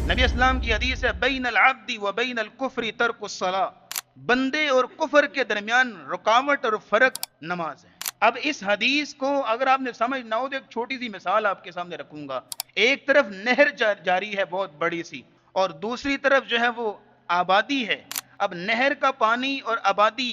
نبی اسلام کی حدیث ہے بین العبد و بین الکفر ترک الصلاۃ، بندے اور کفر کے درمیان رکاوٹ اور فرق نماز ہے۔ اب اس حدیث کو اگر آپ نے سمجھنا ہو تو ایک چھوٹی سی مثال آپ کے سامنے رکھوں گا۔ ایک طرف نہر جاری ہے بہت بڑی سی، اور دوسری طرف جو ہے وہ آبادی ہے۔ اب نہر کا پانی اور آبادی،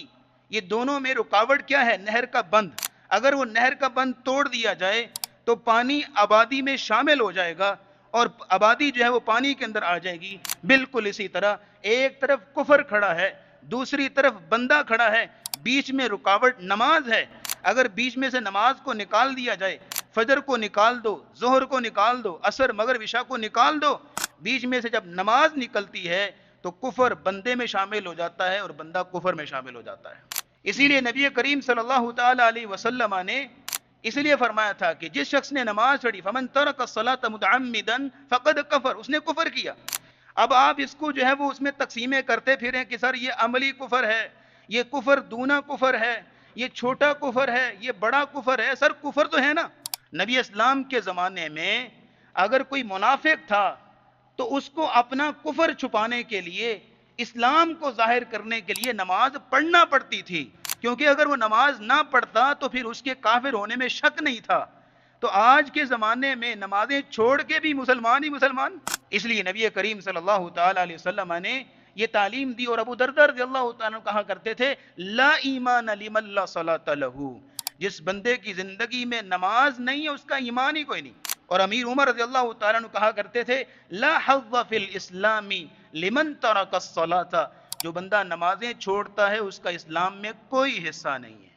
یہ دونوں میں رکاوٹ کیا ہے؟ نہر کا بند۔ اگر وہ نہر کا بند توڑ دیا جائے تو پانی آبادی میں شامل ہو جائے گا اور آبادی جو ہے وہ پانی کے اندر آ جائے گی۔ بالکل اسی طرح ایک طرف کفر کھڑا ہے، دوسری طرف بندہ کھڑا ہے، بیچ میں رکاوٹ نماز ہے۔ اگر بیچ میں سے نماز کو نکال دیا جائے، فجر کو نکال دو، ظہر کو نکال دو، عصر مغرب عشاء کو نکال دو، بیچ میں سے جب نماز نکلتی ہے تو کفر بندے میں شامل ہو جاتا ہے اور بندہ کفر میں شامل ہو جاتا ہے۔ اسی لیے نبی کریم صلی اللہ تعالی علیہ وسلم نے اس لیے فرمایا تھا کہ جس شخص نے نماز چھوڑی فمن ترک الصلاۃ متعمدا فقد کفر، اس نے کفر کیا۔ اب آپ اس کو جو ہے وہ اس میں تقسیمیں کرتے پھریں کہ سر یہ عملی کفر ہے، یہ کفر دونا کفر ہے، یہ چھوٹا کفر ہے، یہ بڑا کفر ہے۔ سر کفر تو ہے نا۔ نبی اسلام کے زمانے میں اگر کوئی منافق تھا تو اس کو اپنا کفر چھپانے کے لیے، اسلام کو ظاہر کرنے کے لیے نماز پڑھنا پڑتی تھی، کیونکہ اگر وہ نماز نہ پڑھتا تو پھر اس کے کافر ہونے میں شک نہیں تھا۔ تو آج کے زمانے میں نمازیں چھوڑ کے بھی مسلمان ہی مسلمان۔ اس لیے نبی کریم صلی اللہ تعالی علیہ وسلم نے یہ تعلیم دی، اور ابو دردہ رضی اللہ تعالیٰ عنہ کہا کرتے تھے لا ایمان لمن لا صلاۃ لہ، جس بندے کی زندگی میں نماز نہیں ہے اس کا ایمان ہی کوئی نہیں۔ اور امیر عمر رضی اللہ تعالیٰ عنہ کہا کرتے تھے لا حظ فی الاسلام لمن ترک الصلاۃ، جو بندہ نمازیں چھوڑتا ہے اس کا اسلام میں کوئی حصہ نہیں ہے۔